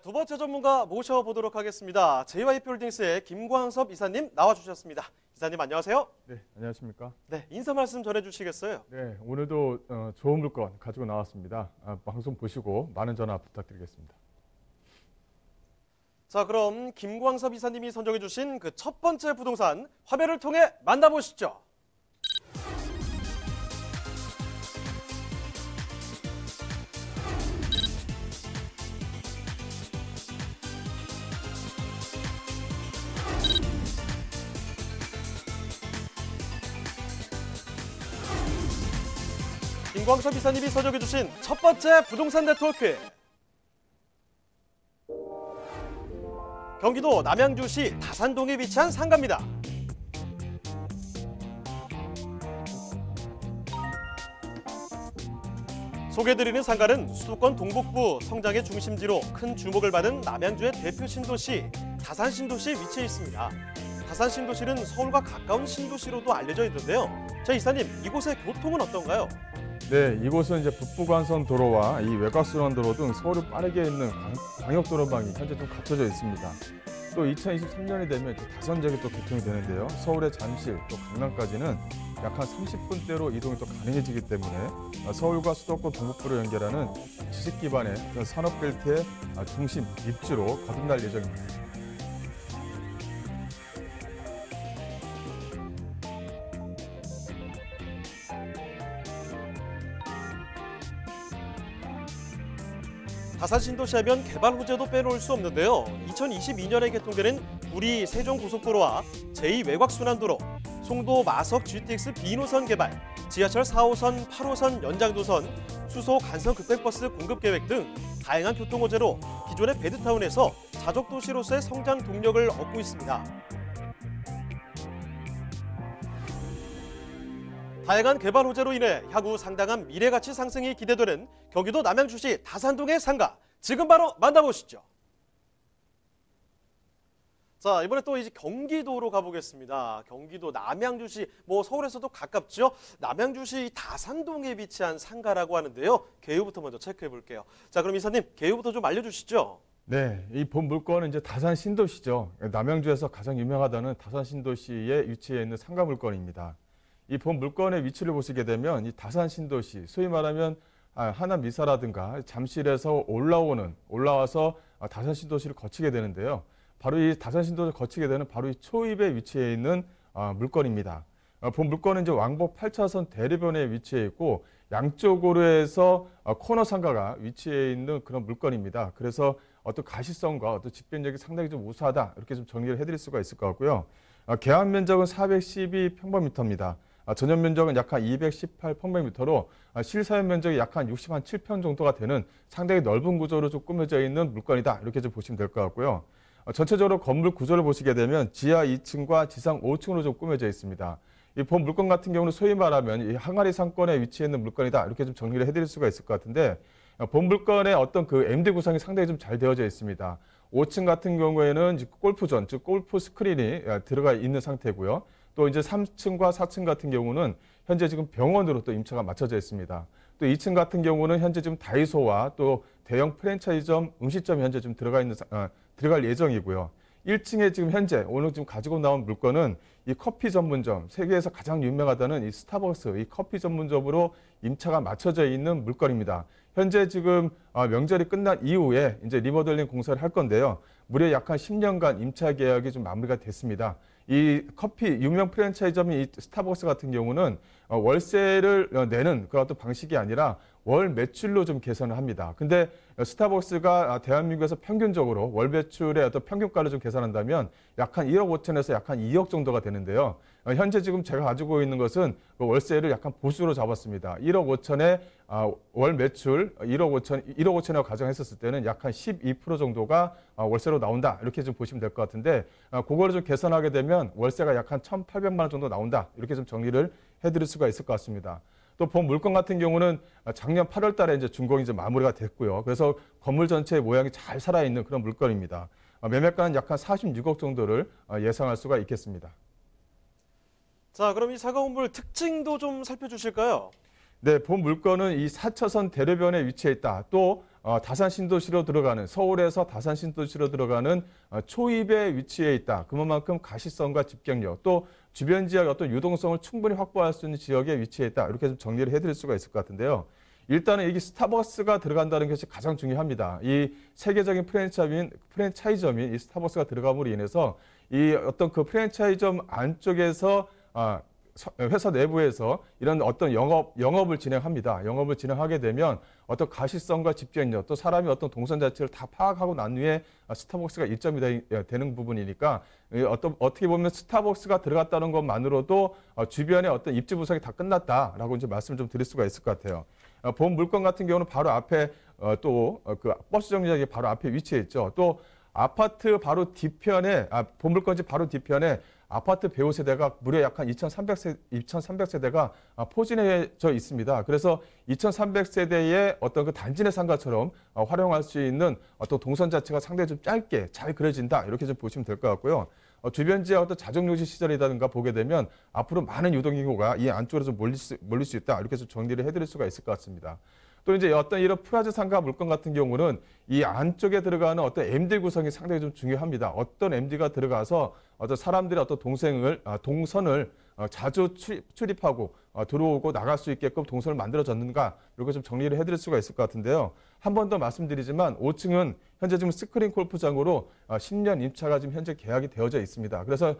두 번째 전문가 모셔보도록 하겠습니다. JYP홀딩스의 김광섭 이사님 나와주셨습니다. 이사님 안녕하세요. 네, 안녕하십니까. 네, 인사 말씀 전해주시겠어요? 네, 오늘도 좋은 물건 가지고 나왔습니다. 방송 보시고 많은 전화 부탁드리겠습니다. 자, 그럼 김광섭 이사님이 선정해주신 그 첫 번째 부동산 화면을 통해 만나보시죠. 김광섭 이사님이 선정해주신 첫 번째 부동산 네트워크. 경기도 남양주시 다산동에 위치한 상가입니다. 소개해드리는 상가는 수도권 동북부 성장의 중심지로 큰 주목을 받은 남양주의 대표 신도시 다산 신도시에 위치해 있습니다. 다산 신도시는 서울과 가까운 신도시로도 알려져 있는데요. 자, 이사님, 이곳의 교통은 어떤가요? 네, 이곳은 이제 북부간선 도로와 이 외곽순환 도로 등 서울을 빠르게 잇는 광역도로망이 현재 좀 갖춰져 있습니다. 또 2023년이 되면 다산 지역이 또 개통이 되는데요. 서울의 잠실, 또 강남까지는 약 한 30분대로 이동이 또 가능해지기 때문에 서울과 수도권 동북부를 연결하는 지식 기반의 산업벨트의 중심 입지로 거듭날 예정입니다. 다산 신도시 하면 개발 호재도 빼놓을 수 없는데요. 2022년에 개통되는 구리 세종고속도로와 제2외곽순환도로, 송도 마석 GTX B노선 개발, 지하철 4호선, 8호선 연장도선, 수소 간선 급행버스 공급 계획 등 다양한 교통 호재로 기존의 베드타운에서 자족도시로서의 성장 동력을 얻고 있습니다. 다양한 개발 호재로 인해 향후 상당한 미래가치 상승이 기대되는 경기도 남양주시 다산동의 상가, 지금 바로 만나보시죠. 자, 이번에 또 이제 경기도로 가보겠습니다. 경기도 남양주시, 서울에서도 가깝죠. 남양주시 다산동에 위치한 상가라고 하는데요. 개요부터 먼저 체크해 볼게요. 자, 그럼 이사님, 개요부터 좀 알려주시죠. 네, 이 본 물건은 이제 다산 신도시죠. 남양주에서 가장 유명하다는 다산 신도시에 위치해 있는 상가 물건입니다. 이 본 물건의 위치를 보시게 되면 이 다산 신도시, 소위 말하면 하남 미사라든가 잠실에서 올라와서 다산 신도시를 거치게 되는데요. 바로 이 다산 신도시를 거치게 되는 바로 이 초입에 위치해 있는 물건입니다. 본 물건은 이제 왕복 8차선 대로변에 위치해 있고 양쪽으로 해서 코너 상가가 위치해 있는 그런 물건입니다. 그래서 어떤 가시성과 어떤 집변력이 상당히 좀 우수하다, 이렇게 좀 정리를 해드릴 수가 있을 것 같고요. 계획 면적은 412평방미터입니다. 전용 면적은 약 한 218평방미터로 실사용 면적이 약 한 67평 정도가 되는 상당히 넓은 구조로 좀 꾸며져 있는 물건이다, 이렇게 좀 보시면 될 것 같고요. 전체적으로 건물 구조를 보시게 되면 지하 2층과 지상 5층으로 좀 꾸며져 있습니다. 이 본 물건 같은 경우는 소위 말하면 이 항아리 상권에 위치해 있는 물건이다, 이렇게 좀 정리를 해드릴 수가 있을 것 같은데, 본 물건의 어떤 그 MD 구성이 상당히 좀 잘 되어져 있습니다. 5층 같은 경우에는 골프존, 즉 골프 스크린이 들어가 있는 상태고요. 또 이제 3층과 4층 같은 경우는 현재 지금 병원으로 또 임차가 맞춰져 있습니다. 또 2층 같은 경우는 현재 지금 다이소와 또 대형 프랜차이즈점, 음식점이 현재 좀 들어갈 예정이고요. 1층에 지금 현재 오늘 지금 가지고 나온 물건은 이 커피 전문점, 세계에서 가장 유명하다는 이 스타벅스, 이 커피 전문점으로 임차가 맞춰져 있는 물건입니다. 현재 지금 명절이 끝난 이후에 이제 리모델링 공사를 할 건데요. 무려 약 한 10년간 임차 계약이 좀 마무리가 됐습니다. 이 커피 유명 프랜차이즈점인 이 스타벅스 같은 경우는 월세를 내는 그런 어떤 방식이 아니라 월 매출로 좀 계산을 합니다. 근데 스타벅스가 대한민국에서 평균적으로 월 매출의 어떤 평균가를 좀 계산한다면 약 한 1억 5천에서 약 한 2억 정도가 되는데요. 현재 지금 제가 가지고 있는 것은 월세를 약간 보수로 잡았습니다. 1억 5천에 월 매출 1억 5천이라고 가정했었을 때는 약 한 12% 정도가 월세로 나온다, 이렇게 좀 보시면 될 것 같은데, 그거를 좀 계산하게 되면 월세가 약 한 1,800만 원 정도 나온다, 이렇게 좀 정리를 해드릴 수가 있을 것 같습니다. 또 본 물건 같은 경우는 작년 8월 달에 이제 준공이 이제 마무리가 됐고요. 그래서 건물 전체의 모양이 잘 살아있는 그런 물건입니다. 매매가는 약 한 46억 정도를 예상할 수가 있겠습니다. 자, 그럼 이 상가 건물 특징도 좀 살펴주실까요? 네, 본 물건은 이 4차선 대로변에 위치해 있다. 또 다산 신도시로 들어가는 서울에서 다산 신도시로 들어가는 초입에 위치해 있다. 그만큼 가시성과 집경력 또 주변 지역 어떤 유동성을 충분히 확보할 수 있는 지역에 위치해 있다. 이렇게 좀 정리를 해드릴 수가 있을 것 같은데요. 일단은 이게 스타벅스가 들어간다는 것이 가장 중요합니다. 이 세계적인 프랜차이점인 이 스타벅스가 들어감으로 인해서 이 어떤 그 프랜차이점 안쪽에서 회사 내부에서 이런 어떤 영업을 진행합니다. 영업을 진행하게 되면 어떤 가시성과 집중력 또 사람이 어떤 동선 자체를 다 파악하고 난 후에 스타벅스가 입점이 되는 부분이니까 어떻게 보면 스타벅스가 들어갔다는 것만으로도 주변에 어떤 입지 분석이 다 끝났다라고 이제 말씀을 좀 드릴 수가 있을 것 같아요. 본 물건 같은 경우는 바로 앞에 또 그 버스 정류장이 바로 앞에 위치해 있죠. 또 아파트 바로 뒤편에 본 물건지 바로 뒤편에 아파트 배우 세대가 무려 약 한 2,300세대가 포진해져 있습니다. 그래서 2,300세대의 어떤 그 단지 내 상가처럼 활용할 수 있는 어떤 동선 자체가 상당히 좀 짧게 잘 그려진다. 이렇게 좀 보시면 될 것 같고요. 주변 지역 어떤 자정용지 시설이라든가 보게 되면 앞으로 많은 유동인구가 이 안쪽으로 좀 몰릴 수 있다. 이렇게 좀 정리를 해드릴 수가 있을 것 같습니다. 또 이제 어떤 이런 프라자 상가 물건 같은 경우는 이 안쪽에 들어가는 어떤 MD 구성이 상당히 좀 중요합니다. 어떤 MD가 들어가서 어떤 사람들의 어떤 동선을 자주 출입하고 들어오고 나갈 수 있게끔 동선을 만들어졌는가 이렇게 좀 정리를 해드릴 수가 있을 것 같은데요. 한 번 더 말씀드리지만 5층은 현재 지금 스크린 골프장으로 10년 임차가 지금 현재 계약이 되어져 있습니다. 그래서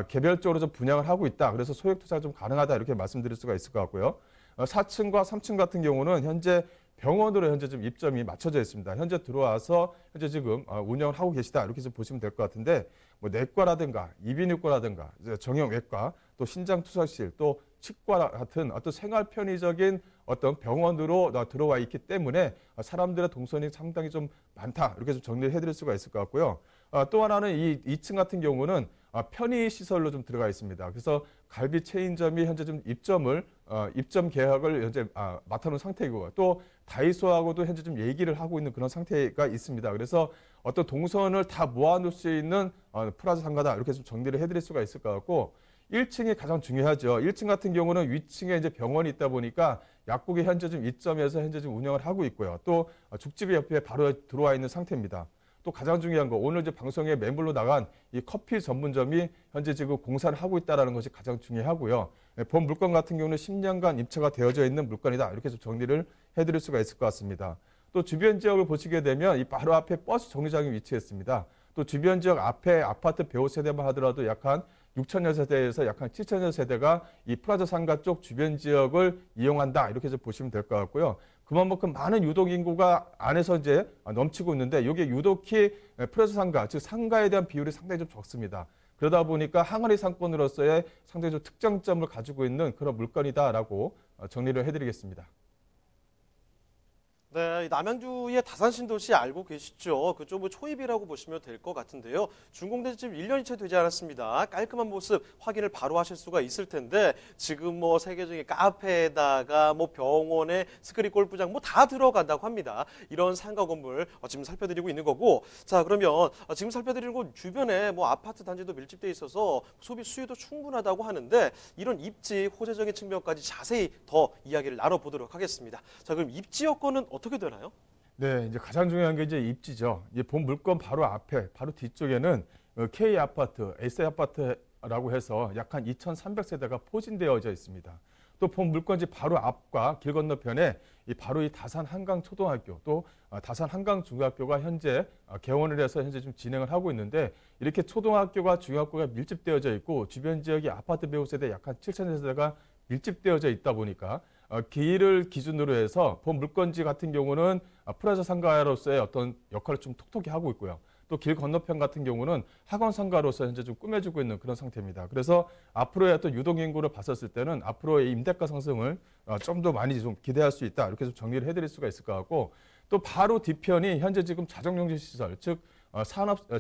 개별적으로 좀 분양을 하고 있다. 그래서 소액 투자가 좀 가능하다 이렇게 말씀드릴 수가 있을 것 같고요. 4층과 3층 같은 경우는 현재 병원으로 현재 좀 입점이 맞춰져 있습니다. 현재 들어와서 현재 지금 운영을 하고 계시다 이렇게 좀 보시면 될 것 같은데 뭐 내과라든가 이비인후과라든가 정형외과 또 신장투석실 또 치과 같은 어떤 생활 편의적인 어떤 병원으로 들어와 있기 때문에 사람들의 동선이 상당히 좀 많다 이렇게 좀 정리를 해드릴 수가 있을 것 같고요. 또 하나는 이 2층 같은 경우는 편의 시설로 좀 들어가 있습니다. 그래서 갈비 체인점이 현재 좀 입점 계약을 현재 맡아놓은 상태이고 또 다이소하고도 현재 좀 얘기를 하고 있는 그런 상태가 있습니다. 그래서 어떤 동선을 다 모아놓을 수 있는 프라자 상가다 이렇게 좀 정리를 해드릴 수가 있을 것 같고 1층이 가장 중요하죠. 1층 같은 경우는 위층에 이제 병원이 있다 보니까 약국이 현재 좀 입점해서 현재 좀 운영을 하고 있고요. 또 죽집이 옆에 바로 들어와 있는 상태입니다. 또 가장 중요한 거 오늘 이제 방송에 매물로 나간 이 커피 전문점이 현재 지금 공사를 하고 있다는 것이 가장 중요하고요. 본 물건 같은 경우는 10년간 입찰가 되어져 있는 물건이다. 이렇게 좀 정리를 해드릴 수가 있을 것 같습니다. 또 주변 지역을 보시게 되면 이 바로 앞에 버스 정류장이 위치했습니다. 또 주변 지역 앞에 아파트 배우 세대만 하더라도 약 한 6천여 세대에서 약 한 7천여 세대가 이 프라자 상가 쪽 주변 지역을 이용한다. 이렇게 좀 보시면 될 것 같고요. 그만큼 많은 유동 인구가 안에서 이제 넘치고 있는데 이게 유독히 프라자 상가, 즉 상가에 대한 비율이 상당히 좀 적습니다. 그러다 보니까 항아리 상권으로서의 상당히 좀 특장점을 가지고 있는 그런 물건이다라고 정리를 해드리겠습니다. 네, 남양주의 다산 신도시 알고 계시죠? 그쪽 뭐 초입이라고 보시면 될 것 같은데요. 준공된 지 지금 1년이 채 되지 않았습니다. 깔끔한 모습 확인을 바로 하실 수가 있을 텐데 지금 뭐 세계적인 카페에다가 뭐 병원에 스크린 골프장 뭐 다 들어간다고 합니다. 이런 상가 건물 지금 살펴드리고 있는 거고 자 그러면 지금 살펴드리는 곳 주변에 뭐 아파트 단지도 밀집돼 있어서 소비 수요도 충분하다고 하는데 이런 입지 호재적인 측면까지 자세히 더 이야기를 나눠보도록 하겠습니다. 자 그럼 입지 여건은 어떻게 되나요? 네, 이제 가장 중요한 게 이제 입지죠. 이제 본 물건 바로 앞에, 바로 뒤쪽에는 K 아파트, S 아파트라고 해서 약 한 2,300세대가 포진되어져 있습니다. 또 본 물건지 바로 앞과 길 건너편에 바로 이 다산 한강 초등학교 또 다산 한강 중학교가 현재 개원을 해서 현재 좀 진행을 하고 있는데 이렇게 초등학교가 중학교가 밀집되어져 있고 주변 지역이 아파트 배우 세대 약 한 7,000여 세대가 밀집되어져 있다 보니까 길을 기준으로 해서 본 물건지 같은 경우는 프라자 상가로서의 어떤 역할을 좀 톡톡히 하고 있고요. 또 길 건너편 같은 경우는 학원 상가로서 현재 좀 꾸며지고 있는 그런 상태입니다. 그래서 앞으로의 어떤 유동 인구를 봤었을 때는 앞으로의 임대가 상승을 좀 더 많이 좀 기대할 수 있다. 이렇게 좀 정리를 해드릴 수가 있을 것 같고 또 바로 뒤편이 현재 지금 자정용지 시설, 즉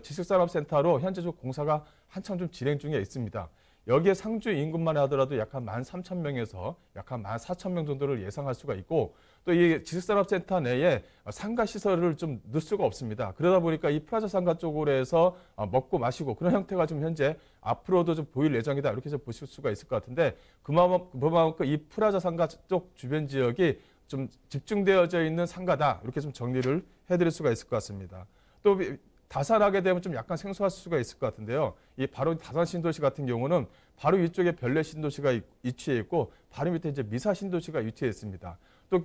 지식산업센터로 현재 좀 공사가 한참 좀 진행 중에 있습니다. 여기에 상주 인구만 하더라도 약 한 13,000명에서 약 한 14,000명 정도를 예상할 수가 있고 또 이 지식산업센터 내에 상가 시설을 좀 넣을 수가 없습니다. 그러다 보니까 이 프라자 상가 쪽으로 해서 먹고 마시고 그런 형태가 좀 현재 앞으로도 좀 보일 예정이다. 이렇게 좀 보실 수가 있을 것 같은데 그만큼 이 프라자 상가 쪽 주변 지역이 좀 집중되어져 있는 상가다. 이렇게 좀 정리를 해드릴 수가 있을 것 같습니다. 또 다산하게 되면 좀 약간 생소할 수가 있을 것 같은데요. 이 바로 다산 신도시 같은 경우는 바로 위쪽에 별내 신도시가 위치해 있고 바로 밑에 이제 미사 신도시가 위치해 있습니다. 또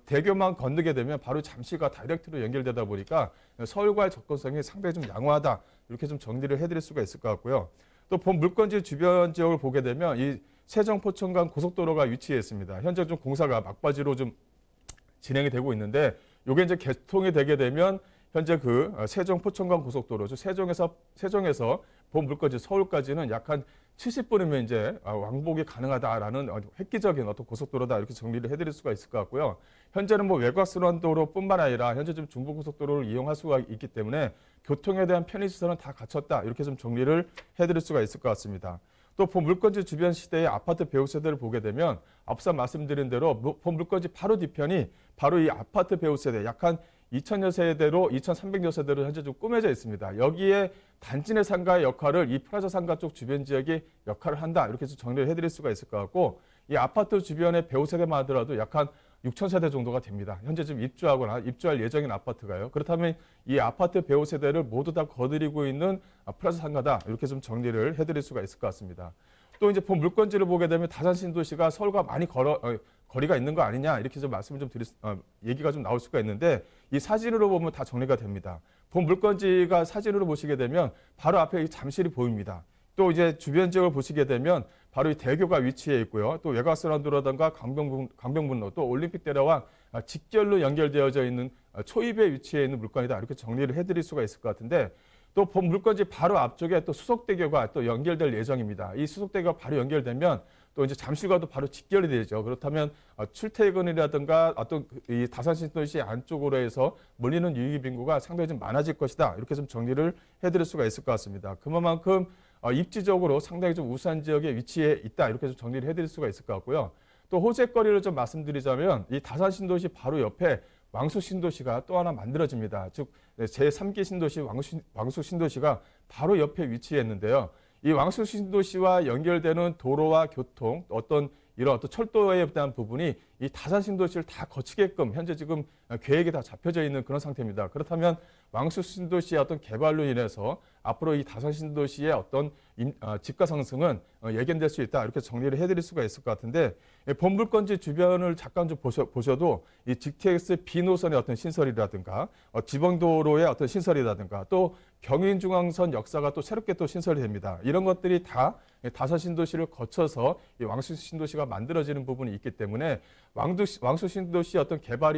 대교만 건너게 되면 바로 잠실과 다이렉트로 연결되다 보니까 서울과의 접근성이 상당히 좀 양호하다. 이렇게 좀 정리를 해드릴 수가 있을 것 같고요. 또 본 물건지 주변 지역을 보게 되면 이 세정 포천 간 고속도로가 위치해 있습니다. 현재 좀 공사가 막바지로 좀 진행이 되고 있는데 이게 이제 개통이 되게 되면 현재 그 세종 포천간 고속도로, 세종에서 본 물건지 서울까지는 약 한 70분이면 이제 왕복이 가능하다라는 획기적인 어떤 고속도로다 이렇게 정리를 해드릴 수가 있을 것 같고요. 현재는 뭐 외곽순환도로뿐만 아니라 현재 좀 중부고속도로를 이용할 수가 있기 때문에 교통에 대한 편의시설은 다 갖췄다 이렇게 좀 정리를 해드릴 수가 있을 것 같습니다. 또 본 물건지 주변 시대의 아파트 배후 세대를 보게 되면 앞서 말씀드린 대로 본 물건지 바로 뒤편이 바로 이 아파트 배후 세대 약 한 2,000여 세대로 2,300여 세대로 현재 좀 꾸며져 있습니다. 여기에 단지 내 상가의 역할을 이 프라자 상가 쪽 주변 지역이 역할을 한다 이렇게 좀 정리를 해드릴 수가 있을 것 같고 이 아파트 주변의 배후 세대만 하더라도 약 한 6,000세대 정도가 됩니다. 현재 지금 입주할 예정인 아파트가요. 그렇다면 이 아파트 배후 세대를 모두 다 거느리고 있는 프라자 상가다 이렇게 좀 정리를 해드릴 수가 있을 것 같습니다. 또 이제 본 물건지를 보게 되면 다산 신도시가 서울과 많이 거리가 있는 거 아니냐 이렇게 좀 말씀을 좀 얘기가 좀 나올 수가 있는데 이 사진으로 보면 다 정리가 됩니다. 본 물건지가 사진으로 보시게 되면 바로 앞에 이 잠실이 보입니다. 또 이제 주변 지역을 보시게 되면 바로 이 대교가 위치해 있고요. 또 외곽순환도로라든가 강병분로 또 올림픽대로와 직결로 연결되어져 있는 초입에 위치해 있는 물건이다 이렇게 정리를 해드릴 수가 있을 것 같은데 또 본 물건지 바로 앞쪽에 또 수석대교가 또 연결될 예정입니다. 이 수석대교가 바로 연결되면 또 이제 잠실과도 바로 직결이 되죠. 그렇다면 출퇴근이라든가 어떤 이 다산신도시 안쪽으로 해서 몰리는 유입 인구가 상당히 좀 많아질 것이다. 이렇게 좀 정리를 해드릴 수가 있을 것 같습니다. 그만큼 입지적으로 상당히 좀 우수한 지역에 위치해 있다. 이렇게 좀 정리를 해드릴 수가 있을 것 같고요. 또 호재거리를 좀 말씀드리자면 이 다산신도시 바로 옆에 왕수신도시가 또 하나 만들어집니다. 즉 제3기 신도시 왕수신도시가 바로 옆에 위치했는데요. 이 왕수신도시와 연결되는 도로와 교통, 이런 어떤 철도에 대한 부분이 이 다산신도시를 다 거치게끔 현재 지금 계획이 다 잡혀져 있는 그런 상태입니다. 그렇다면 왕수신도시의 어떤 개발로 인해서 앞으로 이 다산신도시의 어떤 집가 상승은 예견될 수 있다. 이렇게 정리를 해드릴 수가 있을 것 같은데 본 물건지 주변을 잠깐 좀 보셔도 이 GTX B 노선의 어떤 신설이라든가 지방도로의 어떤 신설이라든가 또 경인중앙선 역사가 또 새롭게 또 신설이 됩니다. 이런 것들이 다 다산신도시를 거쳐서 이 왕수신도시가 만들어지는 부분이 있기 때문에 왕수신도시의 어떤 개발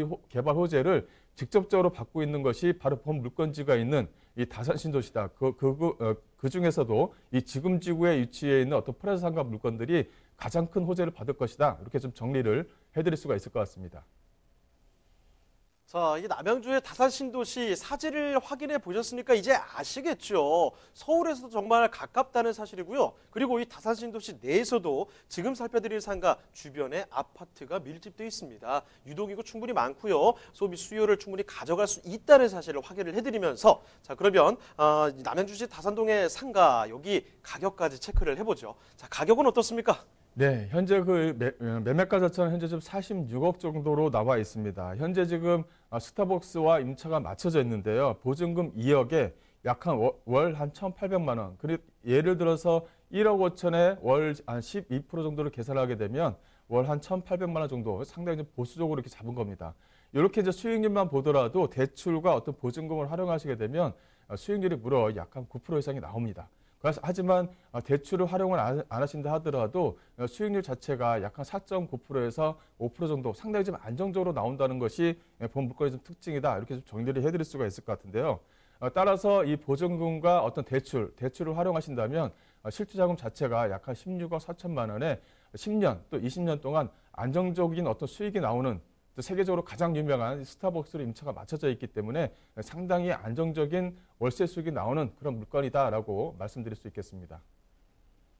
호재를 직접적으로 받고 있는 것이 바로 본 물건지가 있는 이 다산신도시다. 그 중에서도 이 지금 지구에 위치해 있는 어떤 프라자 상가 물건들이 가장 큰 호재를 받을 것이다. 이렇게 좀 정리를 해드릴 수가 있을 것 같습니다. 자, 이 남양주의 다산신도시 사진을 확인해 보셨으니까 이제 아시겠죠. 서울에서도 정말 가깝다는 사실이고요. 그리고 이 다산신도시 내에서도 지금 살펴드릴 상가 주변에 아파트가 밀집되어 있습니다. 유동인구 충분히 많고요. 소비 수요를 충분히 가져갈 수 있다는 사실을 확인을 해드리면서 자, 그러면 남양주시 다산동의 상가 여기 가격까지 체크를 해보죠. 자, 가격은 어떻습니까? 네, 현재 그 매매가 자체는 현재 지금 46억 정도로 나와 있습니다. 현재 지금 스타벅스와 임차가 맞춰져 있는데요. 보증금 2억에 약 월 한 1,800만 원. 그리고 예를 들어서 1억 5천에 월 한 12% 정도를 계산하게 되면 월 한 1,800만 원 정도 상당히 좀 보수적으로 이렇게 잡은 겁니다. 이렇게 이제 수익률만 보더라도 대출과 어떤 보증금을 활용하시게 되면 수익률이 무려 약 한 9% 이상이 나옵니다. 하지만 대출을 활용을 안 하신다 하더라도 수익률 자체가 약 한 4.9%에서 5% 정도 상당히 좀 안정적으로 나온다는 것이 본 물건의 좀 특징이다. 이렇게 좀 정리를 해드릴 수가 있을 것 같은데요. 따라서 이 보증금과 어떤 대출을 활용하신다면 실투자금 자체가 약 한 16억 4천만 원에 10년 또 20년 동안 안정적인 어떤 수익이 나오는 세계적으로 가장 유명한 스타벅스로 임차가 맞춰져 있기 때문에 상당히 안정적인 월세 수익이 나오는 그런 물건이다라고 말씀드릴 수 있겠습니다.